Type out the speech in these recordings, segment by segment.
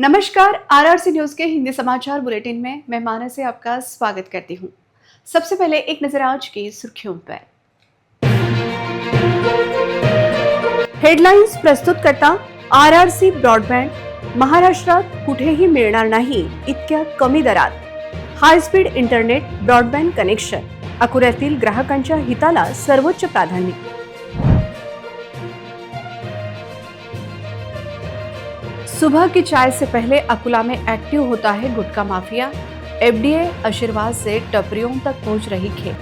नमस्कार। RRC news के हिंदी समाचार बुलेटिन में मैं मानस से आपका स्वागत करती हूँ। सबसे पहले एक नजर आज की सुर्खियों पर। हेडलाइन्स प्रस्तुत करता आरआरसी ब्रॉडबँड। महाराष्ट्रात कुठेही मिळणार नाही इतक्या कमी दरात high speed internet broadband connection. अकोल्यातील ग्राहकांच्या हिताला सर्वोच्च प्राधान्य। सुबह की चाय से पहले अकोला में एक्टिव होता है गुटखा माफिया। एफडीए आशीर्वाद से टपरियों तक पहुंच रही खेप।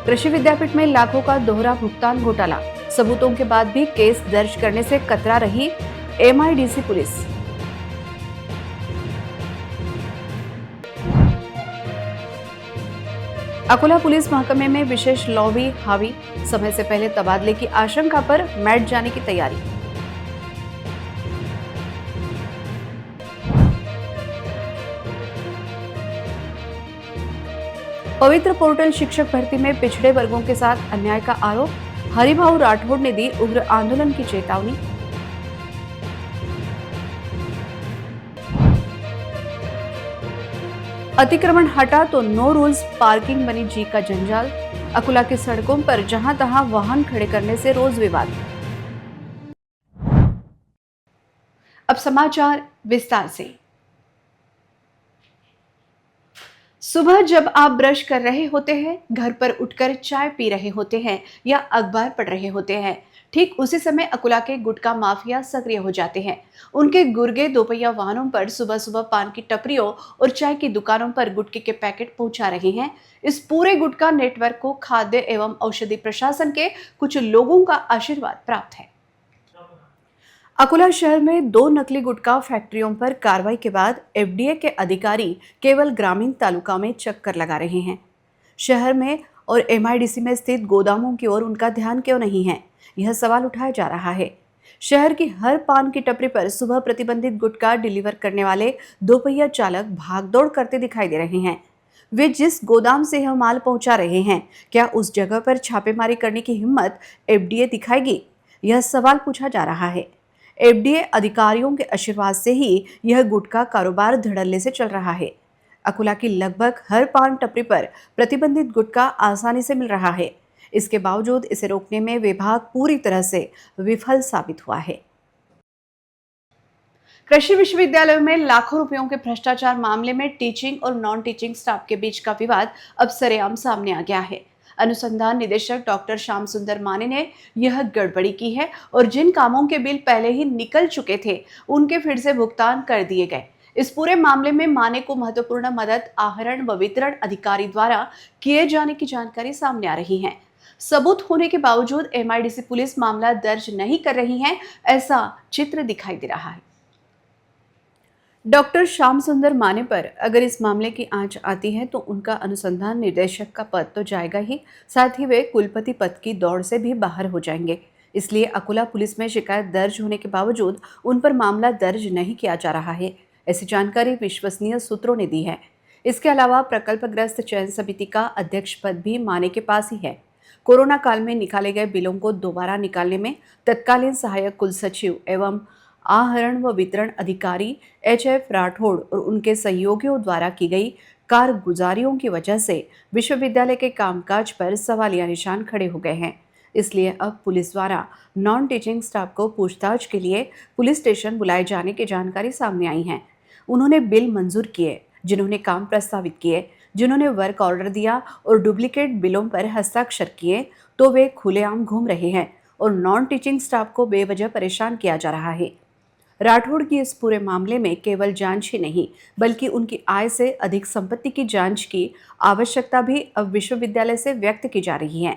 कृषि विद्यापीठ में लाखों का दोहरा भुगतान घोटाला। सबूतों के बाद भी केस दर्ज करने से कतरा रही एमआईडीसी पुलिस। अकोला पुलिस महकमे में विशेष लॉबी हावी। समय से पहले तबादले की आशंका पर मैट जाने की तैयारी। पवित्र पोर्टल शिक्षक भर्ती में पिछड़े वर्गों के साथ अन्याय का आरोप। हरिभाऊ राठौड़ ने दी उग्र आंदोलन की चेतावनी। अतिक्रमण हटा तो नो रूल्स पार्किंग बनी जी का जंजाल। अकोला की सड़कों पर जहां तहां वाहन खड़े करने से रोज विवाद। अब समाचार विस्तार से। सुबह जब आप ब्रश कर रहे होते हैं, घर पर उठकर चाय पी रहे होते हैं या अखबार पढ़ रहे होते हैं, ठीक उसी समय अकोला के गुटखा माफिया सक्रिय हो जाते हैं। उनके गुर्गे दोपहिया वाहनों पर सुबह सुबह पान की टपरियों और चाय की दुकानों पर गुटखे के पैकेट पहुंचा रहे हैं। इस पूरे गुटखा नेटवर्क को खाद्य एवं औषधि प्रशासन के कुछ लोगों का आशीर्वाद प्राप्त है। अकोला शहर में 2 नकली गुटखा फैक्ट्रियों पर कार्रवाई के बाद एफडीए के अधिकारी केवल ग्रामीण तालुका में चक्कर लगा रहे हैं। शहर में और एमआईडीसी में स्थित गोदामों की ओर उनका ध्यान क्यों नहीं है, यह सवाल उठाया जा रहा है। शहर की हर पान की टपरी पर सुबह प्रतिबंधित गुटखा डिलीवर करने वाले दोपहिया चालक भागदौड़ करते दिखाई दे रहे हैं। वे जिस गोदाम से यह माल पहुंचा रहे हैं, क्या उस जगह पर छापेमारी करने की हिम्मत एफडीए दिखाएगी, यह सवाल पूछा जा रहा है। एफडीए अधिकारियों के आशीर्वाद से ही यह गुटखा कारोबार धड़ल्ले से चल रहा है। अकोला की लगभग हर पान टपरी पर प्रतिबंधित गुटखा आसानी से मिल रहा है। इसके बावजूद इसे रोकने में विभाग पूरी तरह से विफल साबित हुआ है। कृषि विश्वविद्यालयों में लाखों रुपयों के भ्रष्टाचार मामले में टीचिंग और नॉन टीचिंग स्टाफ के बीच का विवाद अब सरेआम सामने आ गया है। अनुसंधान निदेशक डॉक्टर श्याम सुंदर माने ने यह गड़बड़ी की है और जिन कामों के बिल पहले ही निकल चुके थे, उनके फिर से भुगतान कर दिए गए। इस पूरे मामले में माने को महत्वपूर्ण मदद आहरण व वितरण अधिकारी द्वारा किए जाने की जानकारी सामने आ रही है। सबूत होने के बावजूद एमआईडीसी पुलिस मामला दर्ज नहीं कर रही है, ऐसा चित्र दिखाई दे रहा है। डॉक्टर श्याम सुंदर माने पर अगर इस मामले की आंच आती है तो उनका अनुसंधान निदेशक का पद तो जाएगा ही, साथ ही वे कुलपति पद की दौड़ से भी बाहर हो जाएंगे। इसलिए अकोला पुलिस में शिकायत दर्ज होने के बावजूद उन पर मामला दर्ज नहीं किया जा रहा है, ऐसी जानकारी विश्वसनीय सूत्रों ने दी है। इसके अलावा प्रकल्पग्रस्त चयन समिति का अध्यक्ष पद भी माने के पास ही है। कोरोना काल में निकाले गए बिलों को दोबारा निकालने में तत्कालीन सहायक कुलसचिव एवं आहरण व वितरण अधिकारी एचएफ राठौड़ और उनके सहयोगियों द्वारा की गई कारगुजारियों की वजह से विश्वविद्यालय के कामकाज पर सवालिया निशान खड़े हो गए हैं। इसलिए अब पुलिस द्वारा नॉन टीचिंग स्टाफ को पूछताछ के लिए पुलिस स्टेशन बुलाए जाने की जानकारी सामने आई है। उन्होंने बिल मंजूर किए, जिन्होंने काम प्रस्तावित किए, जिन्होंने वर्क ऑर्डर दिया और डुप्लीकेट बिलों पर हस्ताक्षर किए, तो वे खुलेआम घूम रहे हैं और नॉन टीचिंग स्टाफ को बेवजह परेशान किया जा रहा है। राठौड़ की इस पूरे मामले में केवल जांच ही नहीं, बल्कि उनकी आय से अधिक संपत्ति की जांच की आवश्यकता भी अब विश्वविद्यालय से व्यक्त की जा रही है।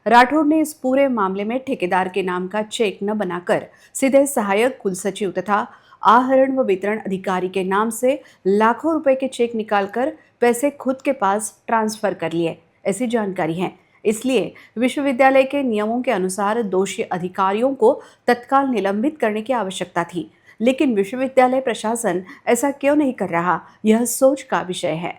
राठौड़ ने इस पूरे मामले में ठेकेदार के नाम का चेक न बनाकर सीधे सहायक कुलसचिव तथा आहरण व वितरण अधिकारी के नाम से लाखों रुपए के चेक निकालकर पैसे खुद के पास ट्रांसफर कर लिए, ऐसी जानकारी है। इसलिए विश्वविद्यालय के नियमों के अनुसार दोषी अधिकारियों को तत्काल निलंबित करने की आवश्यकता थी, लेकिन विश्वविद्यालय प्रशासन ऐसा क्यों नहीं कर रहा, यह सोच का विषय है।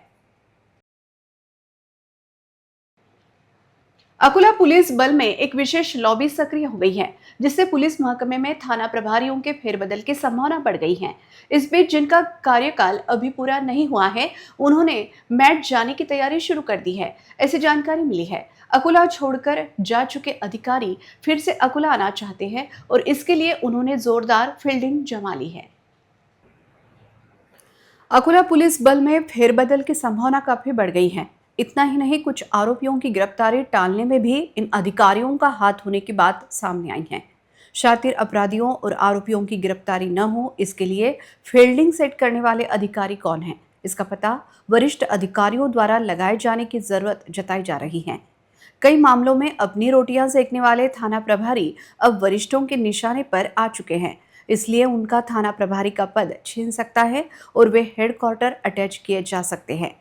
अकोला पुलिस बल में एक विशेष लॉबी सक्रिय हो गई है, जिससे पुलिस महकमे में थाना प्रभारियों के फेरबदल की संभावना बढ़ गई है। इस बीच जिनका कार्यकाल अभी पूरा नहीं हुआ है, उन्होंने मैट जाने की तैयारी शुरू कर दी है, ऐसी जानकारी मिली है। अकोला छोड़कर जा चुके अधिकारी फिर से अकोला आना चाहते हैं और इसके लिए उन्होंने जोरदार फील्डिंग जमा ली है। अकोला पुलिस बल में फेरबदल की संभावना काफी बढ़ गई है। इतना ही नहीं, कुछ आरोपियों की गिरफ्तारी टालने में भी इन अधिकारियों का हाथ होने की बात सामने आई है। शातिर अपराधियों और आरोपियों की गिरफ्तारी न हो, इसके लिए फील्डिंग सेट करने वाले अधिकारी कौन हैं, इसका पता वरिष्ठ अधिकारियों द्वारा लगाए जाने की जरूरत जताई जा रही है। कई मामलों में अपनी रोटियां सेकने वाले थाना प्रभारी अब वरिष्ठों के निशाने पर आ चुके हैं, इसलिए उनका थाना प्रभारी का पद छीन सकता है और वे हेडक्वार्टर अटैच किए जा सकते हैं।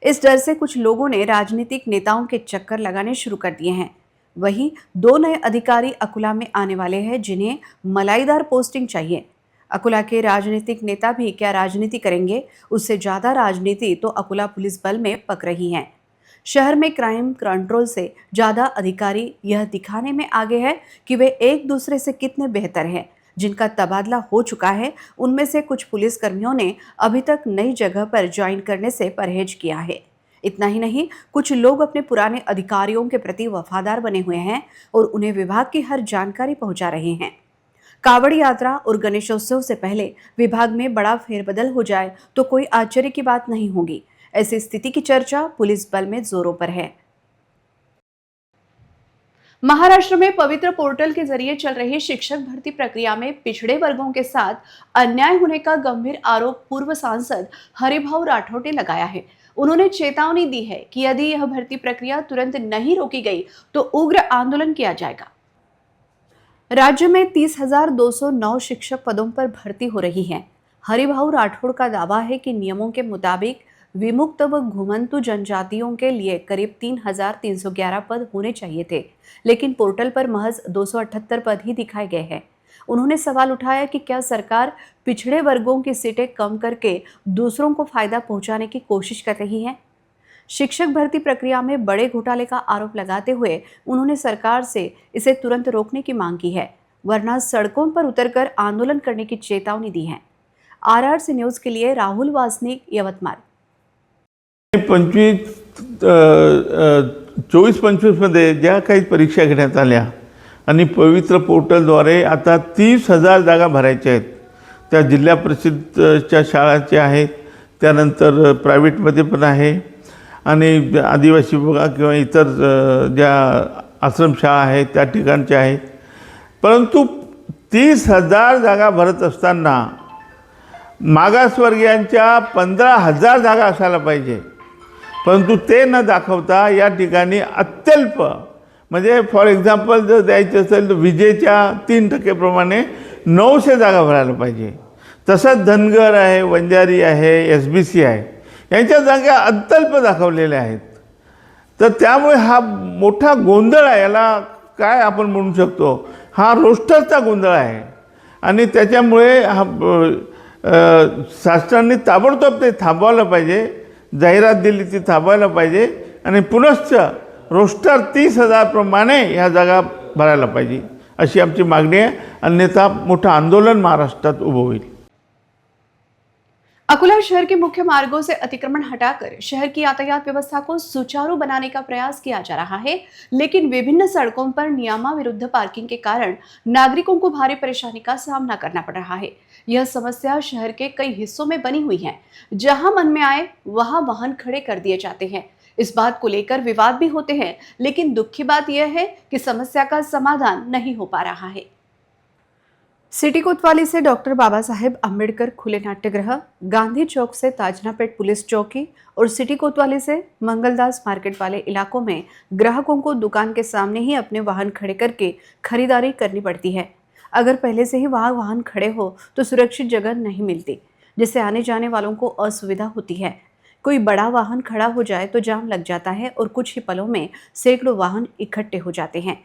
इस डर से कुछ लोगों ने राजनीतिक नेताओं के चक्कर लगाने शुरू कर दिए हैं। वहीं 2 नए अधिकारी अकुला में आने वाले हैं, जिन्हें मलाईदार पोस्टिंग चाहिए। अकुला के राजनीतिक नेता भी क्या राजनीति करेंगे, उससे ज्यादा राजनीति तो अकुला पुलिस बल में पक रही है। शहर में क्राइम कंट्रोल से ज्यादा अधिकारी यह दिखाने में आगे हैं कि वे एक दूसरे से कितने बेहतर हैं। जिनका तबादला हो चुका है, उनमें से कुछ पुलिसकर्मियों ने अभी तक नई जगह पर ज्वाइन करने से परहेज किया है। इतना ही नहीं, कुछ लोग अपने पुराने अधिकारियों के प्रति वफादार बने हुए हैं और उन्हें विभाग की हर जानकारी पहुंचा रहे हैं। कावड़ यात्रा और गणेशोत्सव से पहले विभाग में बड़ा फेरबदल हो जाए तो कोई आश्चर्य की बात नहीं होगी। ऐसी स्थिति की चर्चा पुलिस बल में जोरों पर है। महाराष्ट्र में पवित्र पोर्टल के जरिए चल रही शिक्षक भर्ती प्रक्रिया में पिछड़े वर्गों के साथ अन्याय होने का गंभीर आरोप पूर्व सांसद हरिभाऊ राठौड़ ने लगाया है। उन्होंने चेतावनी दी है कि यदि यह भर्ती प्रक्रिया तुरंत नहीं रोकी गई तो उग्र आंदोलन किया जाएगा। राज्य में 30,209 शिक्षक पदों पर भर्ती हो रही है। हरिभाऊ राठौड़ का दावा है कि नियमों के मुताबिक विमुक्त व घुमंतु जनजातियों के लिए करीब 3,311 पद होने चाहिए थे, लेकिन पोर्टल पर महज 278 पद ही दिखाए गए हैं। उन्होंने सवाल उठाया कि क्या सरकार पिछड़े वर्गों की सीटें कम करके दूसरों को फायदा पहुंचाने की कोशिश कर रही है। शिक्षक भर्ती प्रक्रिया में बड़े घोटाले का आरोप लगाते हुए उन्होंने सरकार से इसे तुरंत रोकने की मांग की है, वरना सड़कों पर उतरकर आंदोलन करने की चेतावनी दी है। RRC न्यूज के लिए राहुल वासनिक, यवतमाळ। 24-25 मध्ये ज्या काही परीक्षा घेण्यात आल्या आणि पवित्र पोर्टलद्वारे आता 30,000 जागा भरायच्या आहेत, त्या जिल्हा परिषदच्या शाळांच्या आहेत, त्यानंतर प्रायव्हेटमध्ये पण आहे आणि आदिवासी विभाग किंवा इतर ज्या आश्रमशाळा आहेत त्या ठिकाणच्या आहेत। परंतु 30,000 जागा भरत असताना मागासवर्गीयांच्या 15,000 जागा असायला पाहिजे, परंतु ते न दाखवता या ठिकाणी अत्यल्प, म्हणजे फॉर एक्झाम्पल जर द्यायचं असेल तर विजेच्या 3% प्रमाणे 900 जागा भरायला पाहिजे। तसंच धनगर आहे, वंजारी आहे, SBC आहे, यांच्या जागा अत्यल्प दाखवलेल्या आहेत। तर त्यामुळे हा मोठा गोंधळ आहे, याला काय आपण म्हणू शकतो, हा रोस्टरचा गोंधळ आहे आणि त्याच्यामुळे हा शासनाने ताबडतोब ते थांबवायला पाहिजे, जाहिरात दिली ती थांबवायला पाहिजे आणि पुनश्च रोस्टर 30,000 प्रमाणे ह्या जागा भरायला पाहिजे, अशी आमची मागणी आहे। अन्यथा मोठं आंदोलन महाराष्ट्रात उभं होईल। अकोला शहर के मुख्य मार्गों से अतिक्रमण हटाकर शहर की यातायात व्यवस्था को सुचारू बनाने का प्रयास किया जा रहा है, लेकिन विभिन्न सड़कों पर नियमाविरुद्ध पार्किंग के कारण नागरिकों को भारी परेशानी का सामना करना पड़ रहा है। यह समस्या शहर के कई हिस्सों में बनी हुई है, जहां मन में आए वहां वाहन खड़े कर दिए जाते हैं। इस बात को लेकर विवाद भी होते हैं, लेकिन दुख की बात यह है कि समस्या का समाधान नहीं हो पा रहा है। सिटी कोतवाली से डॉक्टर बाबा साहेब अम्बेडकर खुले नाट्यगृह, गांधी चौक से ताजनापेट पुलिस चौकी और सिटी कोतवाली से मंगलदास मार्केट वाले इलाकों में ग्राहकों को दुकान के सामने ही अपने वाहन खड़े करके खरीदारी करनी पड़ती है। अगर पहले से ही वहाँ वाहन खड़े हो तो सुरक्षित जगह नहीं मिलती, जिससे आने जाने वालों को असुविधा होती है। कोई बड़ा वाहन खड़ा हो जाए तो जाम लग जाता है और कुछ ही पलों में सैकड़ों वाहन इकट्ठे हो जाते हैं।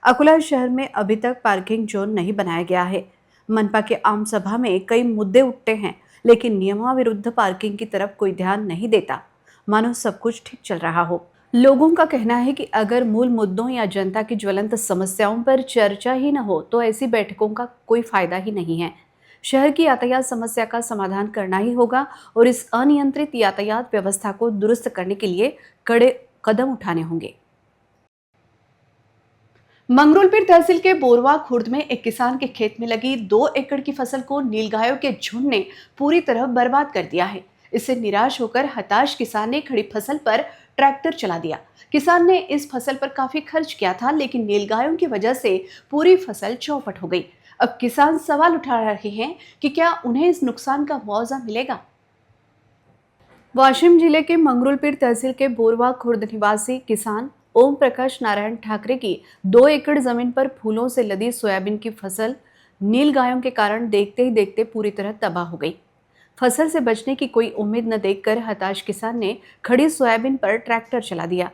अकोला शहर में अभी तक पार्किंग जोन नहीं बनाया गया है। मनपा के आम सभा में कई मुद्दे उठते हैं, लेकिन नियमाविरुद्ध पार्किंग की तरफ कोई ध्यान नहीं देता, मानो सब कुछ ठीक चल रहा हो। लोगों का कहना है कि अगर मूल मुद्दों या जनता की ज्वलंत समस्याओं पर चर्चा ही न हो तो ऐसी बैठकों का कोई फायदा ही नहीं है। शहर की यातायात समस्या का समाधान करना ही होगा और इस अनियंत्रित यातायात व्यवस्था को दुरुस्त करने के लिए कड़े कदम उठाने होंगे। मंगरुलपीर तहसील के बोरवा खुर्द में एक किसान के खेत में लगी 2 एकड़ की फसल को नीलगायों के झुंड ने पूरी तरह बर्बाद कर दिया है। इससे निराश होकर हताश किसान ने खड़ी फसल पर ट्रैक्टर चला दिया। किसान ने इस फसल पर काफी खर्च किया था, लेकिन नीलगायों की वजह से पूरी फसल चौपट हो गई। अब किसान सवाल उठा रहे हैं कि क्या उन्हें इस नुकसान का मुआवजा मिलेगा। वाशिम जिले के मंगरुलपीर तहसील के बोरवा खुर्द निवासी किसान ओम प्रकाश नारायण ठाकरे की 2 एकड़ जमीन पर फूलों से लदी सोयाबीन की फसल नील गायों के कारण देखते ही देखते पूरी तरह तबाह हो गई। फसल से बचने की कोई उम्मीद न देखकर हताश किसान ने खड़ी सोयाबीन पर ट्रैक्टर चला दिया।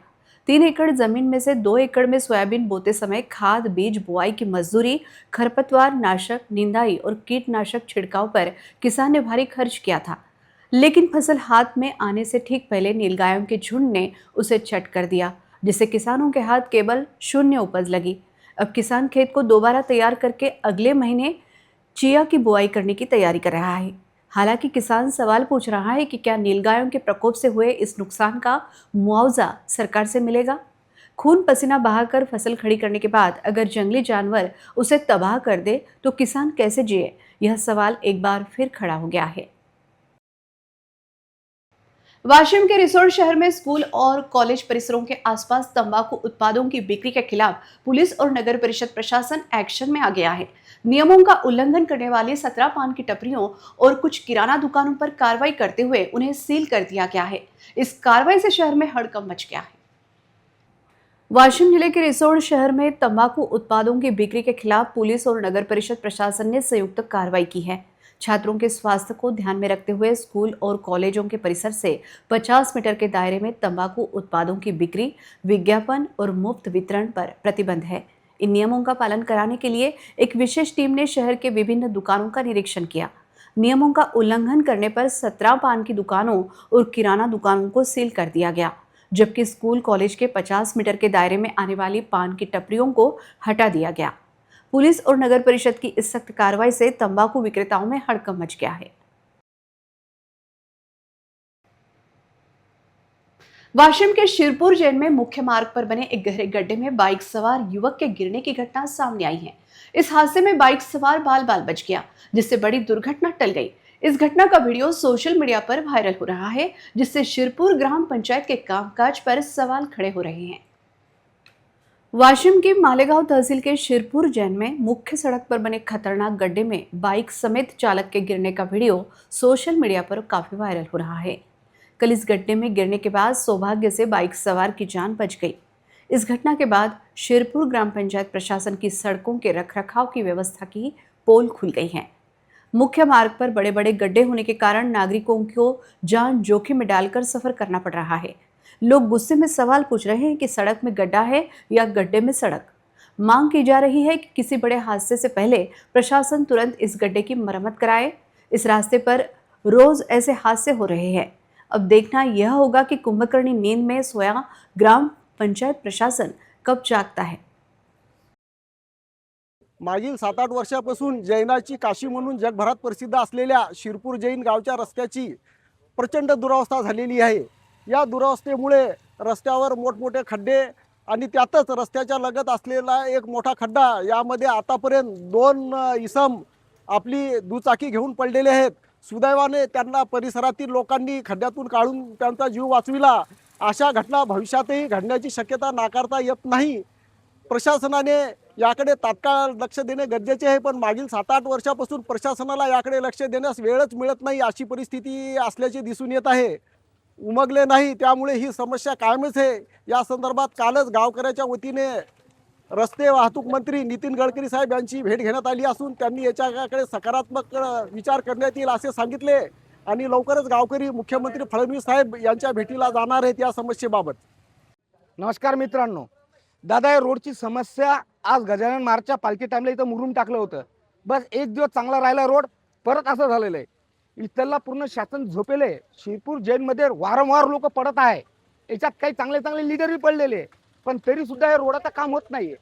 3 एकड़ जमीन में से 2 एकड़ में सोयाबीन बोते समय खाद बीज बुआई की मजदूरी, खरपतवार नाशक, निंदाई और कीटनाशक छिड़काव पर किसान ने भारी खर्च किया था। लेकिन फसल हाथ में आने से ठीक पहले नीलगायों के झुंड ने उसे चट कर दिया, जिससे किसानों के हाथ केवल शून्य उपज लगी। अब किसान खेत को दोबारा तैयार करके अगले महीने चिया की बुआई करने की तैयारी कर रहा है। हालांकि किसान सवाल पूछ रहा है कि क्या नीलगायों के प्रकोप से हुए इस नुकसान का मुआवजा सरकार से मिलेगा। खून पसीना बहाकर फसल खड़ी करने के बाद अगर जंगली जानवर उसे तबाह कर दे तो किसान कैसे जिए, यह सवाल एक बार फिर खड़ा हो गया है। वाशिम के रिसोर्ट शहर में स्कूल और कॉलेज परिसरों के आसपास तंबाकू उत्पादों की बिक्री के खिलाफ पुलिस और नगर परिषद प्रशासन एक्शन में आ गया है। नियमों का उल्लंघन करने वाली 17 पान की टपरियों और कुछ किराना दुकानों पर कार्रवाई करते हुए उन्हें सील कर दिया गया है। इस कार्रवाई से शहर में हड़कंप मच गया है। वाशिम जिले के रिसोर्ट शहर में तंबाकू उत्पादों की बिक्री के खिलाफ पुलिस और नगर परिषद प्रशासन ने संयुक्त कार्रवाई की है। छात्रों के स्वास्थ्य को ध्यान में रखते हुए स्कूल और कॉलेजों के परिसर से 50 मीटर के दायरे में तंबाकू उत्पादों की बिक्री, विज्ञापन और मुफ्त वितरण पर प्रतिबंध है। इन नियमों का पालन कराने के लिए एक विशेष टीम ने शहर के विभिन्न दुकानों का निरीक्षण किया। नियमों का उल्लंघन करने पर 17 पान की दुकानों और किराना दुकानों को सील कर दिया गया, जबकि स्कूल कॉलेज के 50 मीटर के दायरे में आने वाली पान की टपरियों को हटा दिया गया। पुलिस और नगर परिषद की इस सख्त कार्रवाई से तंबाकू विक्रेताओं में हड़कंप मच गया है। वाशिम के शिरपुर जेल में मुख्य मार्ग पर बने एक गहरे गड्ढे में बाइक सवार युवक के गिरने की घटना सामने आई है। इस हादसे में बाइक सवार बाल बाल बच गया, जिससे बड़ी दुर्घटना टल गई। इस घटना का वीडियो सोशल मीडिया पर वायरल हो रहा है, जिससे शिरपुर ग्राम पंचायत के कामकाज पर सवाल खड़े हो रहे हैं। वाशिम के मालेगांव तहसील के शिरपुर जैन में मुख्य सड़क पर बने खतरनाक गड्ढे में बाइक समेत चालक के गिरने का वीडियो सोशल मीडिया पर काफी वायरल हो रहा है। कल इस गड्ढे में गिरने के बाद सौभाग्य से बाइक सवार की जान बच गई। इस घटना के बाद शिरपुर ग्राम पंचायत प्रशासन की सड़कों के रखरखाव की व्यवस्था की पोल खुल गई है। मुख्य मार्ग पर बड़े बड़े गड्ढे होने के कारण नागरिकों को जान जोखिम में डालकर सफर करना पड़ रहा है। लोग गुस्से में सवाल पूछ रहे हैं कि सड़क में गड्ढा है या गड्ढे में सड़क। मांग की जा रही है कि किसी बड़े हादसे से पहले प्रशासन तुरंत इस गड्ढे की मरम्मत कराए। इस रास्ते पर रोज ऐसे हादसे हो रहे हैं। अब देखना यह होगा कि कुंभकर्णी नींद में सोया ग्राम पंचायत प्रशासन कब जागता है। मागील 7-8 वर्षापासून जैनाची काशी म्हणून जगभरात प्रसिद्ध असलेल्या शिरपूर जैन गावच्या रस्त्याची प्रचंड दुरावस्था झालेली आहे। या दुरावस्थेमुळे रस्त्यावर मोठमोठे खड्डे आणि त्यातच रस्त्याच्या लगत असलेला एक मोठा खड्डा, यामध्ये आतापर्यंत 2 इसम आपली दुचाकी घेऊन पडलेले आहेत। सुदैवाने त्यांना परिसरातील लोकांनी खड्ड्यातून काढून त्यांचा जीव वाचविला। अशा घटना भविष्यातही घडण्याची शक्यता नाकारता येत नाही। प्रशासनाने याकडे तात्काळ लक्ष देणे गरजेचे आहे, पण मागील 7-8 वर्षापासून प्रशासनाला याकडे लक्ष देण्यास वेळच मिळत नाही, अशी परिस्थिती असल्याचे दिसून येत आहे। उमगले नाही, त्यामुळे ही समस्या कायमच आहे। या संदर्भात कालच गावकऱ्याच्या वतीने रस्ते वाहतूक मंत्री नितीन गडकरी साहेब यांची भेट घेण्यात आली असून त्यांनी याच्याकडे सकारात्मक विचार करण्यात येईल असे सांगितले आणि लवकरच गावकरी मुख्यमंत्री फडणवीस साहेब यांच्या भेटीला जाणार आहेत या समस्येबाबत। नमस्कार मित्रांनो, दादा या रोडची समस्या आज गजानन महाराजच्या पालखी टाइमला इथं मुरुम टाकलं होतं। बस एक दिवस चांगला राहिला रोड, परत असं झालेलं आहे। इथला पूर्ण शासन झोपेले। शिरपूर जैनमध्ये वारंवार लोक पडत आहे। याच्यात काही चांगले चांगले लीडरही पडलेले आहे, पण तरी सुद्धा या रोडाचं काम होत नाहीये.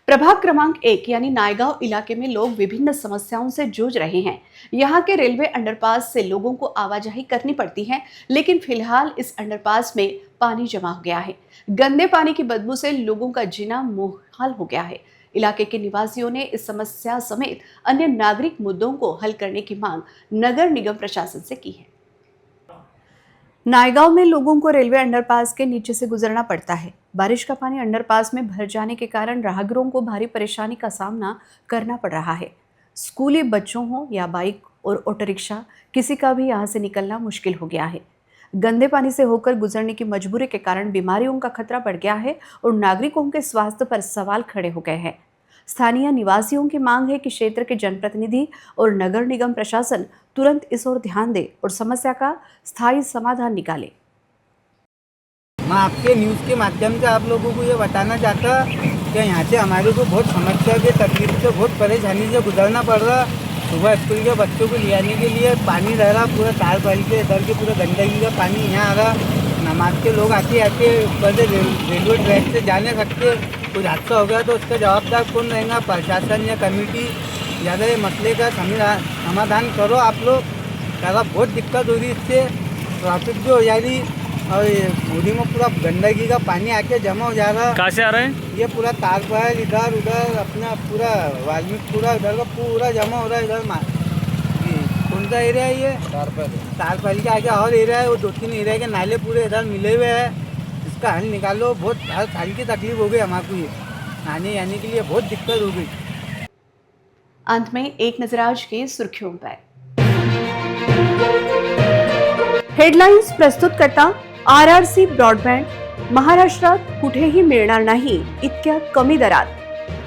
प्रभाग क्रमांक 1 यानी नायगांव इलाके में लोग विभिन्न समस्याओं से जूझ रहे हैं। यहाँ के रेलवे अंडरपास से लोगों को आवाजाही करनी पड़ती है, लेकिन फिलहाल इस अंडरपास में पानी जमा हो गया है। गंदे पानी की बदबू से लोगों का जीना मुहाल हो गया है। इलाके के निवासियों ने इस समस्या समेत अन्य नागरिक मुद्दों को हल करने की मांग नगर निगम प्रशासन से की है। नायगांव में लोगों को रेलवे अंडरपास के नीचे से गुजरना पड़ता है। बारिश का पानी अंडरपास में भर जाने के कारण राहगीरों को भारी परेशानी का सामना करना पड़ रहा है। स्कूली बच्चों हो या बाइक और ऑटो रिक्शा, किसी का भी यहाँ से निकलना मुश्किल हो गया है। गंदे पानी से होकर गुजरने की मजबूरी के कारण बीमारियों का खतरा बढ़ गया है और नागरिकों के स्वास्थ्य पर सवाल खड़े हो गए हैं। स्थानीय निवासियों की मांग है कि क्षेत्र के जनप्रतिनिधि और नगर निगम प्रशासन तुरंत इस ओर ध्यान दे और समस्या का स्थायी समाधान निकाले। मैं आपके न्यूज़ के माध्यम से आप लोगों को ये बताना चाहता कि यहाँ से हमारे को बहुत समस्या के तकलीफ से बहुत परेशानी से गुजरना पड़ रहा। सुबह स्कूल के बच्चों को ले आने के लिए पानी रह रहा, पूरा तार पानी के इधर के पूरा गंदगी का पानी यहाँ आ रहा। नमाज के लोग आते आते पहले रेलवे ट्रैक से जाने सकते, कुछ हादसा हो गया तो उसका जवाबदार कौन रहेगा? प्रशासन या कमेटी? ज़्यादा ये मसले का समाधान करो आप लोग। ज़्यादा बहुत दिक्कत हो रही इससे, ट्रैफिक भी हो जा रही और नदी में पूरा गंदगी का पानी आके जमा हो जा रहा। कहाँ से आ रहे हैं? ये पूरा तार पर इधर उधर अपना पूरा वाल्मीकि पूरा इधर का पूरा जमा हो रहा है। इधर कौन सा एरिया है ये? तारपाली के आगे और एरिया है, वो 2-3 एरिया के नाले पूरे इधर मिले हुए हैं। इसका हल निकालो। बहुत हर साल की तकलीफ हो गई हमारे, ये आने जाने के लिए बहुत दिक्कत हो गई। अंत में एक नजर आज की सुर्खियों पर। हेडलाइन्स प्रस्तुत करता RRC ब्रॉडबँड। महाराष्ट्रात कुठेही मिळणार नाही इतक्या कमी दरात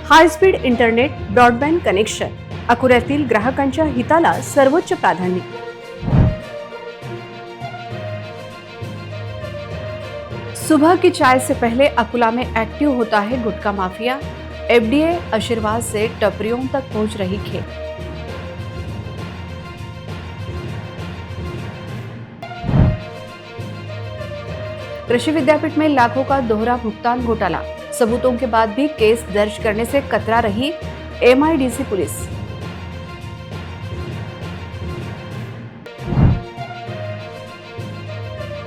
high speed internet broadband connection. अकोल्यातील ग्राहकांच्या हिताला सर्वोच्च प्राधान्य। सुबह की चाय से पहले अकोला में एक्टिव होता है गुटखा माफिया। FDA आशीर्वाद से टपरियों तक पहुंच रही खेप। कृषि विद्यापीठ में लाखों का दोहरा भुगतान घोटाला, सबूतों के बाद भी केस दर्ज करने से कतरा रही MIDC पुलिस।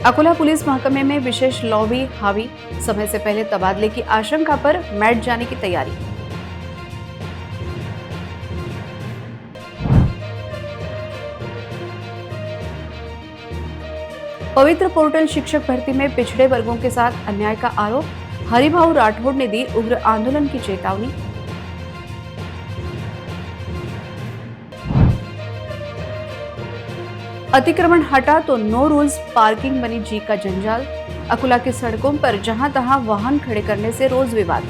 अकोला पुलिस महकमे में विशेष लॉबी हावी, समय से पहले तबादले की आशंका पर मैट जाने की तैयारी। पवित्र पोर्टल शिक्षक भर्ती में पिछड़े वर्गों के साथ अन्याय का आरोप, हरिभाऊ राठौड़ ने दी उग्र आंदोलन की चेतावनी। अतिक्रमण हटा तो नो रूल्स पार्किंग बनी जी का जंजाल। अकोला की सड़कों पर जहां तहां वाहन खड़े करने से रोज विवाद।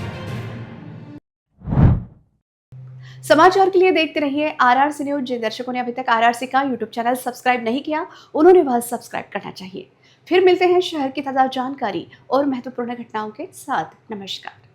समाचार के लिए देखते रहिए RRC न्यूज। जिन दर्शकों ने अभी तक RRC का YouTube चैनल सब्सक्राइब नहीं किया, उन्होंने वह सब्सक्राइब करना चाहिए। फिर मिलते हैं शहर की ताजा जानकारी और महत्वपूर्ण घटनाओं के साथ। नमस्कार।